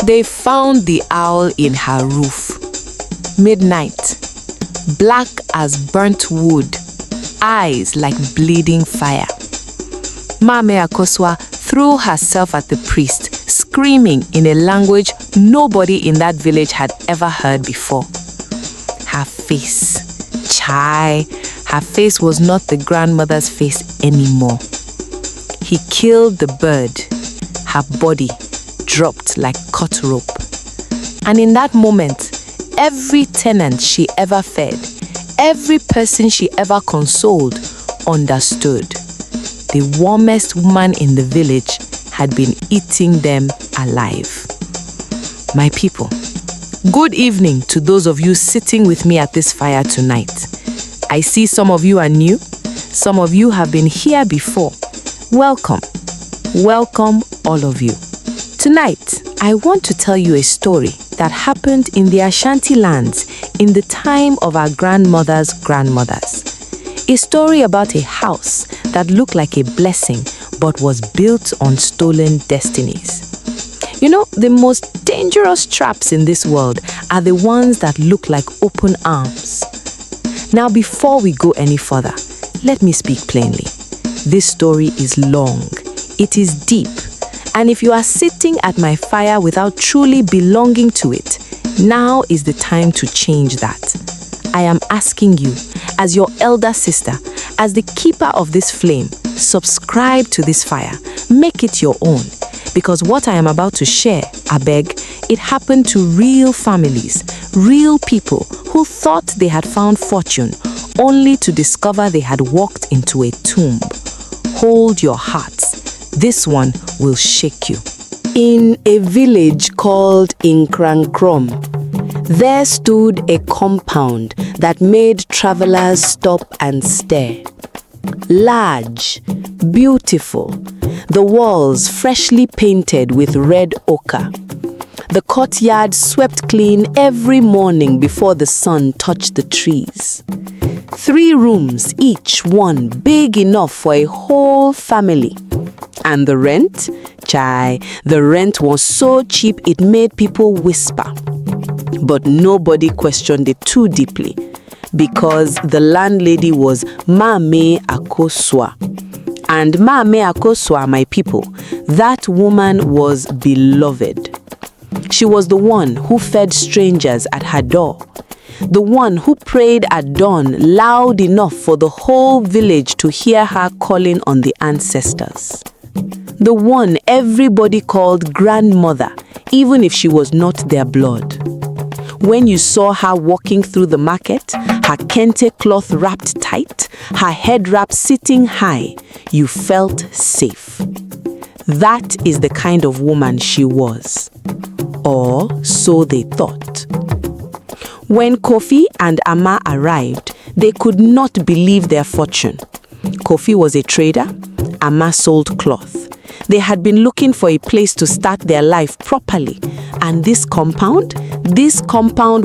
They found the owl in her roof. Midnight, black as burnt wood, eyes like bleeding fire. Maame Akosua threw herself at the priest, screaming in a language nobody in that village had ever heard before. Her face, her face was not the grandmother's face anymore. He killed the bird. Her body dropped like cut rope. And in that moment, every tenant she ever fed, every person she ever consoled, understood. The warmest woman in the village had been eating them alive. My people, good evening to those of you sitting with me at this fire tonight. I see some of you are new, some of you have been here before. Welcome, welcome all of you. Tonight, I want to tell you a story that happened in the Ashanti lands in the time of our grandmothers' grandmothers. A story about a house that looked like a blessing but was built on stolen destinies. You know, the most dangerous traps in this world are the ones that look like open arms. Now, before we go any further, let me speak plainly. This story is long, it is deep, and if you are sitting at my fire without truly belonging to it, now is the time to change that. I am asking you, as your elder sister, as the keeper of this flame, subscribe to this fire, make it your own, because what I am about to share, I beg, it happened to real families, real people who thought they had found fortune, only to discover they had walked into a tomb. Hold your hearts. This one will shake you. In a village called Nkran-Krom, there stood a compound that made travelers stop and stare. Large, beautiful, the walls freshly painted with red ochre. The courtyard swept clean every morning before the sun touched the trees. 3 rooms, each one big enough for a whole family. And the rent? The rent was so cheap it made people whisper. But nobody questioned it too deeply, because the landlady was Maame Akosua. And Maame Akosua, my people, that woman was beloved. She was the one who fed strangers at her door, the one who prayed at dawn loud enough for the whole village to hear her calling on the ancestors, the one everybody called grandmother, even if she was not their blood. When you saw her walking through the market, her kente cloth wrapped tight, her head wrap sitting high, you felt safe. That is the kind of woman she was. Or so they thought. When Kofi and Ama arrived, they could not believe their fortune. Kofi was a trader, Ama sold cloth. They had been looking for a place to start their life properly, and this compound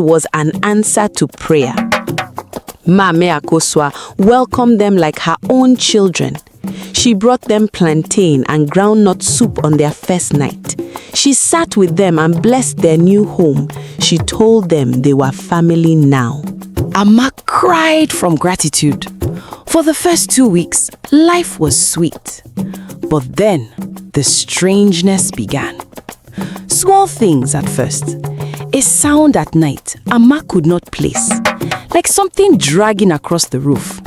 was an answer to prayer. Maame Akosua welcomed them like her own children. She brought them plantain and groundnut soup on their first night. She sat with them and blessed their new home. She told them they were family now. Ama cried from gratitude. For the first 2 weeks, life was sweet. But then, the strangeness began. Small things at first. A sound at night Ama could not place, like something dragging across the roof.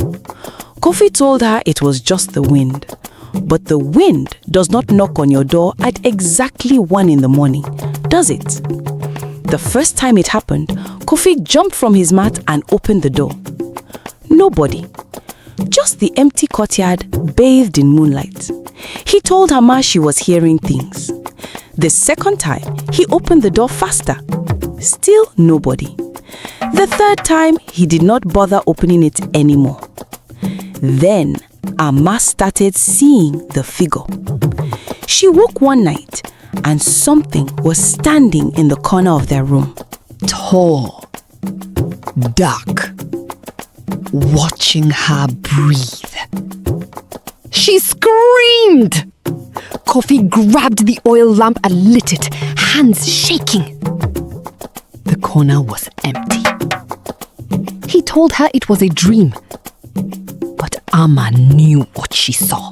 Kofi told her it was just the wind. But the wind does not knock on your door at exactly 1 a.m, does it? The first time it happened, Kofi jumped from his mat and opened the door. Nobody. Just the empty courtyard bathed in moonlight. He told Ama she was hearing things. The second time, he opened the door faster. Still nobody. The third time, he did not bother opening it anymore. Then, Ama started seeing the figure. She woke one night and something was standing in the corner of their room. Tall, dark, watching her breathe. She screamed. Kofi grabbed the oil lamp and lit it, hands shaking. The corner was empty. He told her it was a dream, but Amma knew what she saw.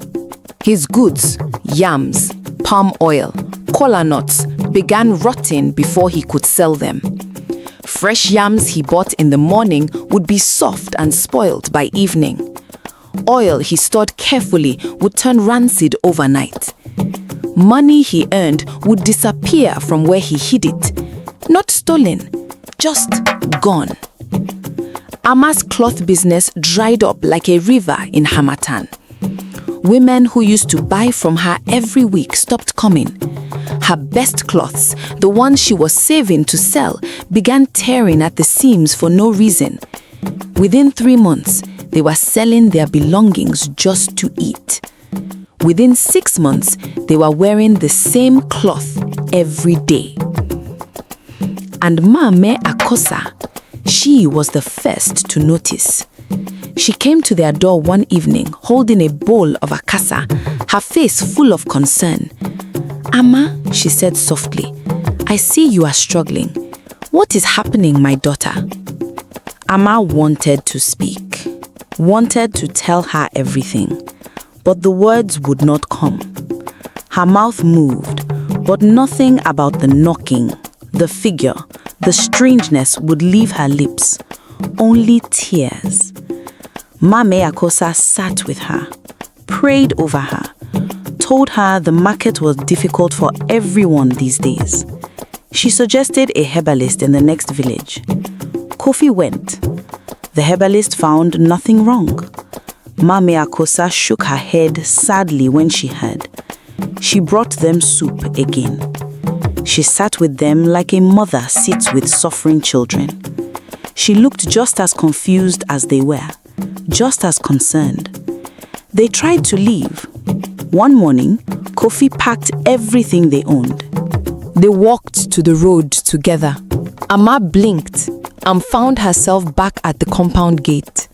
His goods, yams, palm oil, kola nuts, began rotting before he could sell them. Fresh yams he bought in the morning would be soft and spoiled by evening. Oil he stored carefully would turn rancid overnight. Money he earned would disappear from where he hid it. Not stolen, just gone. Amma's cloth business dried up like a river in Hamatan. Women who used to buy from her every week stopped coming. Her best cloths, the ones she was saving to sell, began tearing at the seams for no reason. Within 3 months, they were selling their belongings just to eat. Within 6 months, they were wearing the same cloth every day. And Maame Akosua, she was the first to notice. She came to their door one evening holding a bowl of akasa, her face full of concern. "Amma," she said softly, "I see you are struggling. What is happening, my daughter?" Amma wanted to speak, wanted to tell her everything, but the words would not come. Her mouth moved, but nothing about the knocking, the figure, the strangeness would leave her lips. Only tears. Maame Akosua sat with her, prayed over her, told her the market was difficult for everyone these days. She suggested a herbalist in the next village. Kofi went. The herbalist found nothing wrong. Maame Akosua shook her head sadly when she heard. She brought them soup again. She sat with them like a mother sits with suffering children. She looked just as confused as they were, just as concerned. They tried to leave. One morning, Kofi packed everything they owned. They walked to the road together. Amma blinked and found herself back at the compound gate.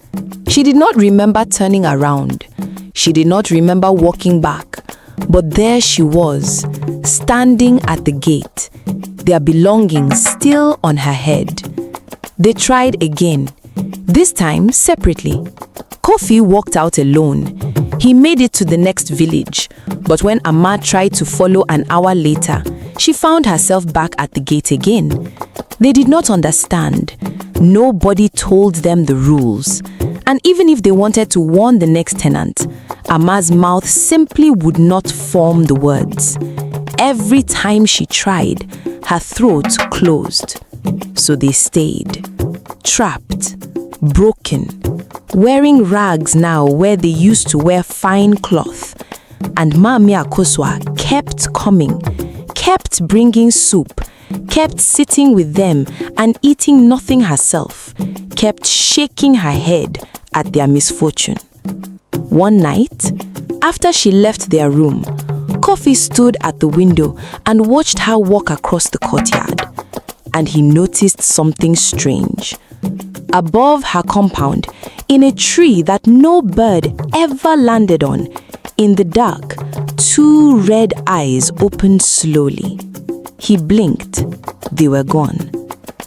She did not remember turning around. She did not remember walking back. But there she was, standing at the gate, their belongings still on her head. They tried again, this time separately. Kofi walked out alone. He made it to the next village, but when Amma tried to follow an hour later, she found herself back at the gate again. They did not understand. Nobody told them the rules. And even if they wanted to warn the next tenant, Amma's mouth simply would not form the words. Every time she tried, her throat closed. So they stayed, trapped, broken, wearing rags now where they used to wear fine cloth. And Maame Akosua kept coming, kept bringing soup, kept sitting with them and eating nothing herself, kept shaking her head at their misfortune. One night, after she left their room, Kofi stood at the window and watched her walk across the courtyard. And he noticed something strange. Above her compound, in a tree that no bird ever landed on, in the dark, 2 red eyes opened slowly. He blinked. They were gone.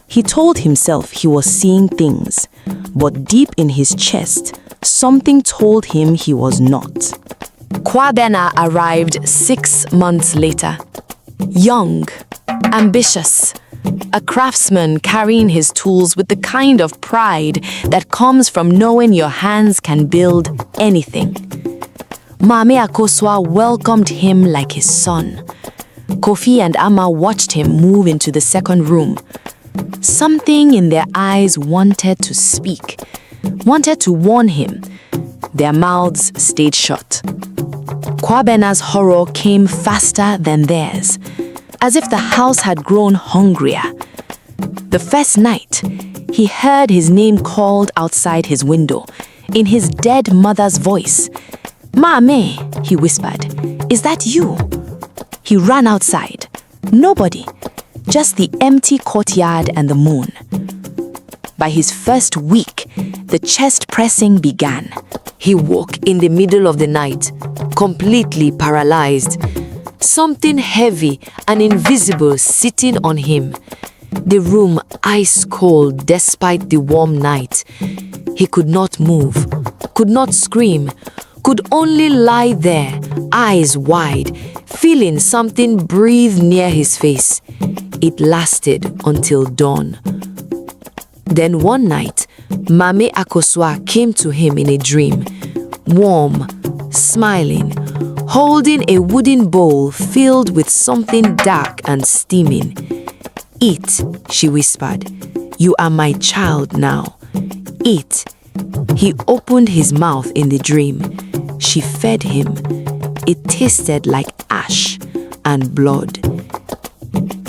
He told himself he was seeing things, but deep in his chest, something told him he was not. Kwabena arrived 6 months later. Young, ambitious, a craftsman carrying his tools with the kind of pride that comes from knowing your hands can build anything. Maame Akosua welcomed him like his son. Kofi and Amma watched him move into the second room. Something in their eyes wanted to speak, wanted to warn him. Their mouths stayed shut. Kwabena's horror came faster than theirs, as if the house had grown hungrier. The first night, he heard his name called outside his window, in his dead mother's voice. "Maame," he whispered, "is that you?" He ran outside. Nobody, just the empty courtyard and the moon. By his first week, the chest pressing began. He woke in the middle of the night, completely paralyzed. something heavy and invisible sitting on him. The room ice cold despite the warm night. He could not move, could not scream, could only lie there, eyes wide, feeling something breathe near his face. It lasted until dawn. Then one night, Maame Akosua came to him in a dream, warm, smiling, holding a wooden bowl filled with something dark and steaming. "Eat," she whispered. "You are my child now. Eat." He opened his mouth in the dream. She fed him. It tasted like ash and blood.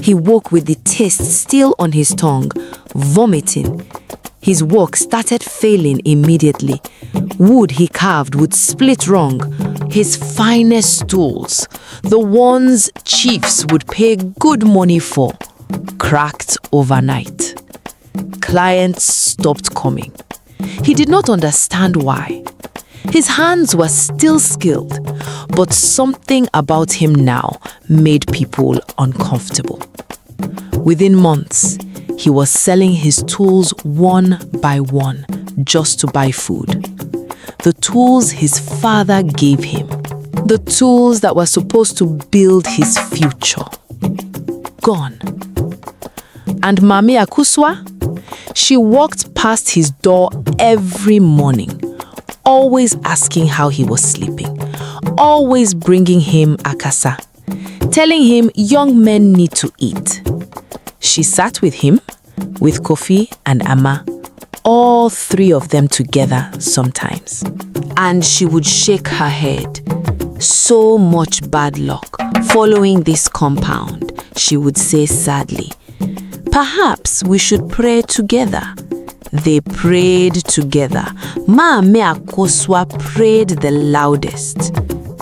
He woke with the taste still on his tongue, vomiting. His work started failing immediately. Wood he carved would split wrong. His finest tools, the ones chiefs would pay good money for, cracked overnight. Clients stopped coming. He did not understand why. His hands were still skilled, but something about him now made people uncomfortable. Within months, he was selling his tools one by one just to buy food. The tools his father gave him. The tools that were supposed to build his future. Gone. And Maame Akosua? She walked past his door every morning, always asking how he was sleeping, always bringing him akasa, telling him young men need to eat. She sat with him, with Kofi and Ama, all three of them together sometimes. And she would shake her head. So much bad luck following this compound, she would say sadly. Perhaps we should pray together. They prayed together. Maame Akosua prayed the loudest.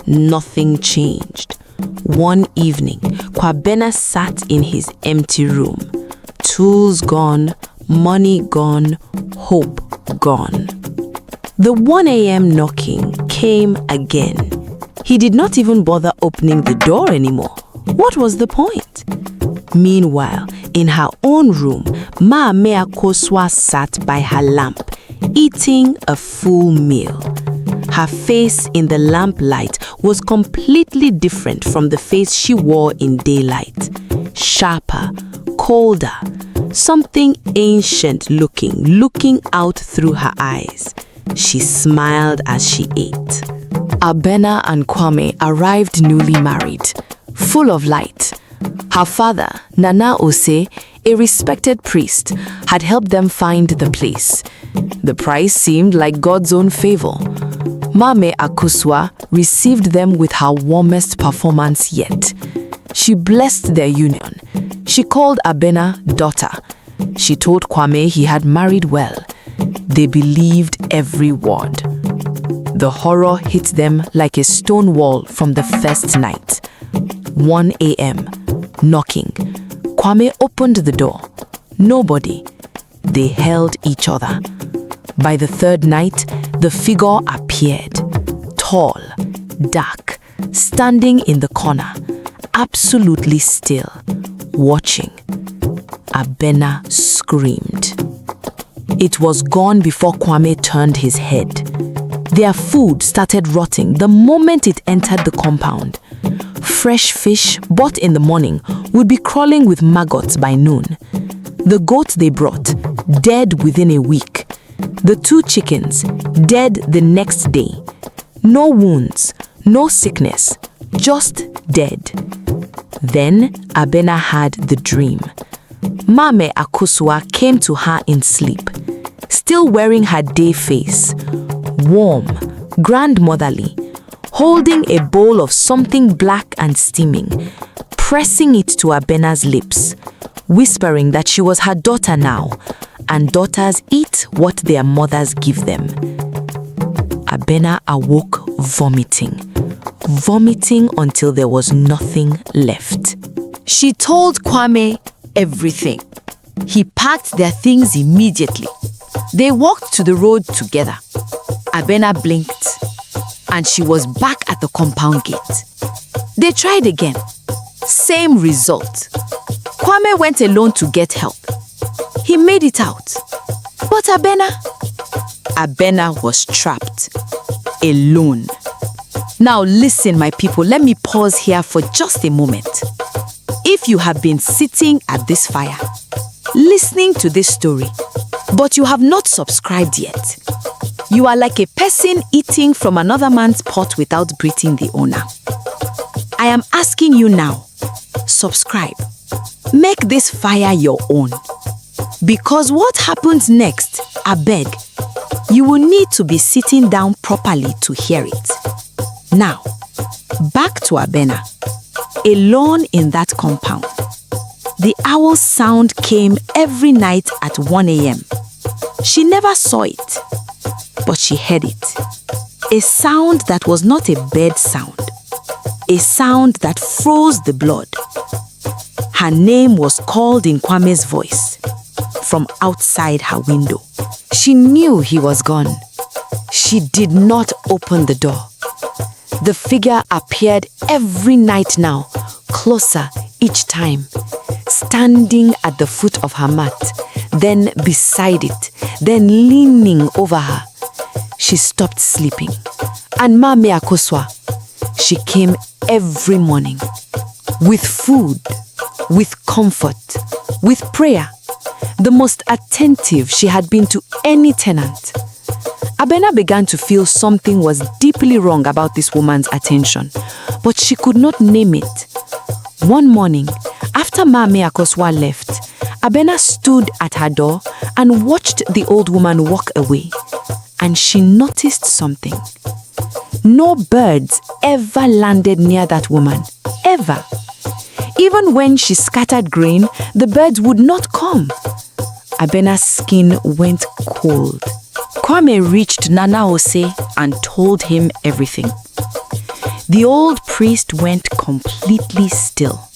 Nothing changed. One evening, Kwabena sat in his empty room. Tools gone, money gone, hope gone. The 1 a.m. knocking came again. He did not even bother opening the door anymore. What was the point? Meanwhile, in her own room, Maame Akosua sat by her lamp, eating a full meal. Her face in the lamplight was completely different from the face she wore in daylight. Sharper, colder, something ancient looking out through her eyes. She smiled as she ate. Abena and Kwame arrived newly married, full of light. Her father, Nana Ose, a respected priest, had helped them find the place. The price seemed like God's own favor. Maame Akosua received them with her warmest performance yet. She blessed their union. She called Abena daughter. She told Kwame he had married well. They believed every word. The horror hit them like a stone wall from the first night. 1 a.m. Knocking. Kwame opened the door. Nobody. They held each other. By the third night, the figure appeared. Tall, dark, standing in the corner, absolutely still, watching. Abena screamed. It was gone before Kwame turned his head. Their food started rotting the moment it entered the compound. Fresh fish bought in the morning would be crawling with maggots by noon. The goat they brought, dead within a week. The 2 chickens, dead the next day. No wounds, no sickness, just dead. Then Abena had the dream. Maame Akosua came to her in sleep, still wearing her day face, warm, grandmotherly, holding a bowl of something black and steaming, pressing it to Abena's lips, whispering that she was her daughter now, and daughters eat what their mothers give them. Abena awoke vomiting until there was nothing left. She told Kwame everything. He packed their things immediately. They walked to the road together. Abena blinked, and she was back at the compound gate. They tried again. Same result. Kwame went alone to get help. He made it out. But Abena was trapped. Alone. Now listen, my people, let me pause here for just a moment. If you have been sitting at this fire, listening to this story, but you have not subscribed yet, you are like a person eating from another man's pot without greeting the owner. I am asking you now, subscribe. Make this fire your own. Because what happens next, I beg, you will need to be sitting down properly to hear it. Now, back to Abena, alone in that compound. The owl's sound came every night at 1 a.m. She never saw it, but she heard it. A sound that was not a bird sound. A sound that froze the blood. Her name was called in Kwame's voice from outside her window. She knew he was gone. She did not open the door. The figure appeared every night now, closer each time, standing at the foot of her mat, then beside it, then leaning over her. She stopped sleeping. And Maame Akosua, she came every morning with food, with comfort, with prayer, the most attentive she had been to any tenant. Abena began to feel something was deeply wrong about this woman's attention, but she could not name it. One morning, after Maame Akosua left, Abena stood at her door and watched the old woman walk away, and she noticed something. No birds ever landed near that woman, ever. Even when she scattered grain, the birds would not come. Abena's skin went cold. Kwame reached Nana Ose and told him everything. The old priest went completely still,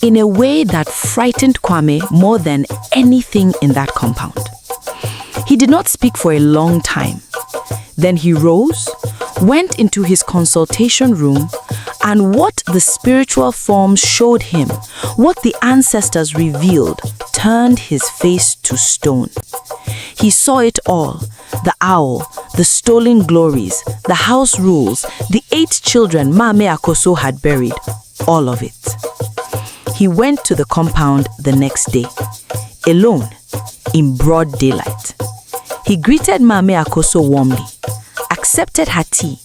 in a way that frightened Kwame more than anything in that compound. He did not speak for a long time. Then he rose, went into his consultation room, and what the spiritual forms showed him, what the ancestors revealed, turned his face to stone. He saw it all, the owl, the stolen glories, the house rules, the 8 children Maame Akosua had buried, all of it. He went to the compound the next day, alone, in broad daylight. He greeted Maame Akosua warmly, accepted her tea,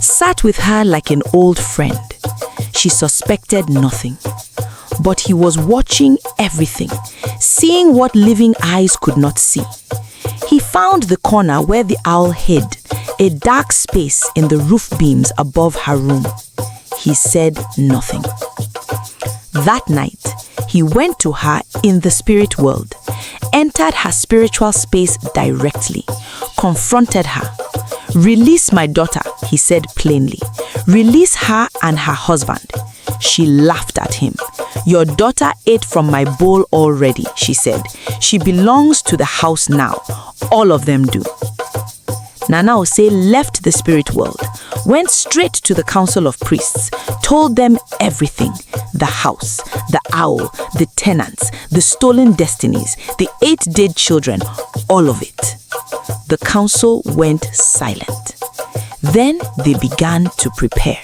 sat with her like an old friend. She suspected nothing, but he was watching everything, seeing what living eyes could not see. He found the corner where the owl hid, a dark space in the roof beams above her room. He said nothing. That night, he went to her in the spirit world, entered her spiritual space directly, confronted her. "Release my daughter," he said plainly. "Release her and her husband." She laughed at him. "Your daughter ate from my bowl already," she said. "She belongs to the house now. All of them do." Nana Ose left the spirit world, went straight to the council of priests, told them everything. The house, the owl, the tenants, the stolen destinies, the 8 dead children, all of it. The council went silent. Then they began to prepare.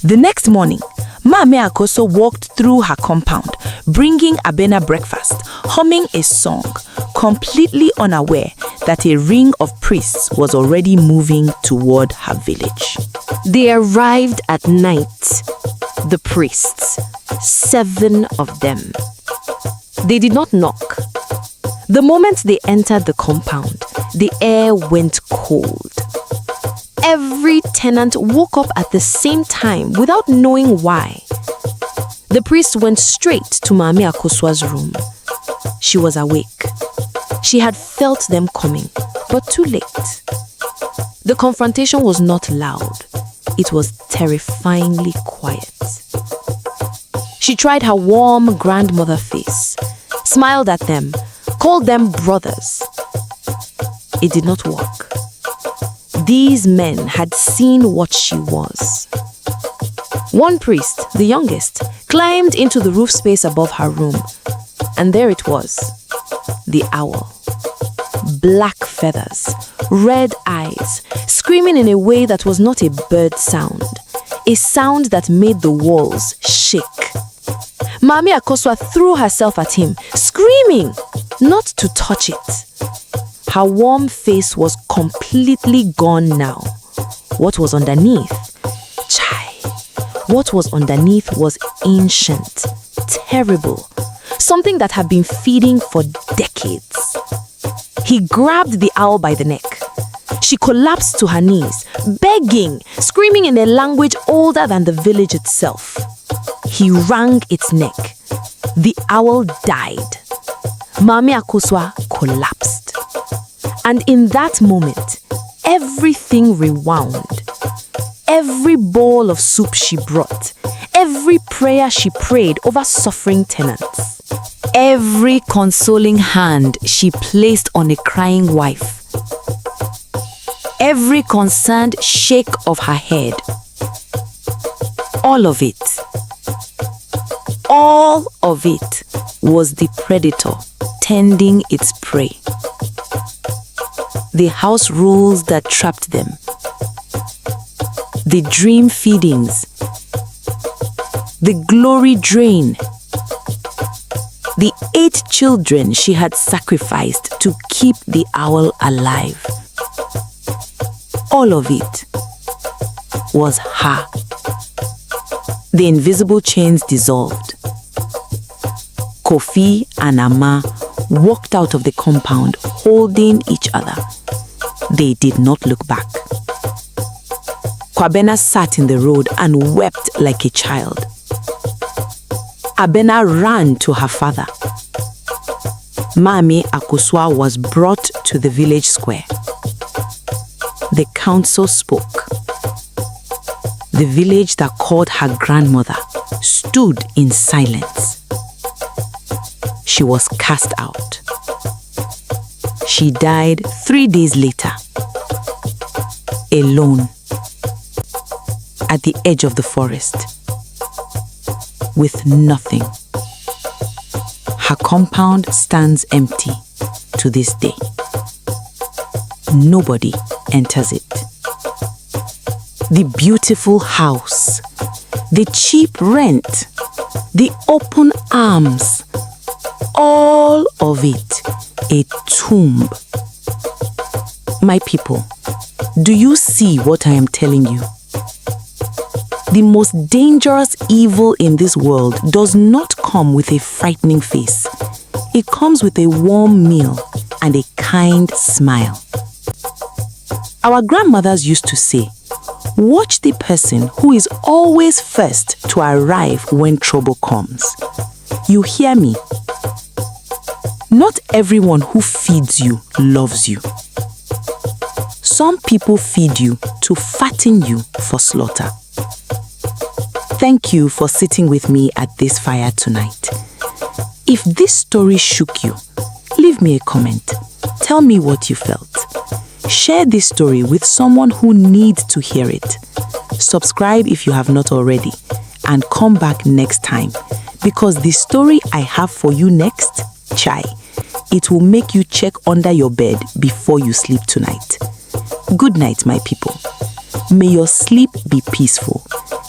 The next morning, Maame Akosua walked through her compound, bringing Abena breakfast, humming a song, completely unaware that a ring of priests was already moving toward her village. They arrived at night, the priests, 7 of them. They did not knock. The moment they entered the compound, the air went cold. Every tenant woke up at the same time without knowing why. The priest went straight to Maame Akosua's room. She was awake. She had felt them coming, but too late. The confrontation was not loud. It was terrifyingly quiet. She tried her warm grandmother face, smiled at them, called them brothers. It did not work. These men had seen what she was. One priest, the youngest, climbed into the roof space above her room. And there it was, the owl. Black feathers, red eyes, screaming in a way that was not a bird sound. A sound that made the walls shake. Maame Akosua threw herself at him, screaming, not to touch it. Her warm face was completely gone now. What was underneath? Chai. What was underneath was ancient, terrible, something that had been feeding for decades. He grabbed the owl by the neck. She collapsed to her knees, begging, screaming in a language older than the village itself. He wrung its neck. The owl died. Maame Akosua collapsed. And in that moment, everything rewound. Every bowl of soup she brought, every prayer she prayed over suffering tenants, every consoling hand she placed on a crying wife, every concerned shake of her head, all of it was the predator tending its prey. The house rules that trapped them, the dream feedings, the glory drain, the 8 children she had sacrificed to keep the owl alive. All of it was her. The invisible chains dissolved. Kofi and Ama walked out of the compound holding each other. They did not look back. Kwabena sat in the road and wept like a child. Abena ran to her father. Maame Akosua was brought to the village square. The council spoke. The village that called her grandmother stood in silence. She was cast out. She died 3 days later, alone, at the edge of the forest, with nothing. Her compound stands empty to this day. Nobody enters it. The beautiful house, the cheap rent, the open arms, all of it a tomb. My people, do you see what I am telling you? The most dangerous evil in this world does not come with a frightening face. It comes with a warm meal and a kind smile. Our grandmothers used to say, watch the person who is always first to arrive when trouble comes. You hear me? Not everyone who feeds you loves you. Some people feed you to fatten you for slaughter. Thank you for sitting with me at this fire tonight. If this story shook you, leave me a comment. Tell me what you felt. Share this story with someone who needs to hear it. Subscribe if you have not already, and come back next time, because the story I have for you next, chai, it will make you check under your bed before you sleep tonight. Good night, my people. May your sleep be peaceful,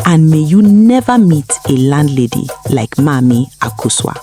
and may you never meet a landlady like Maame Akosua.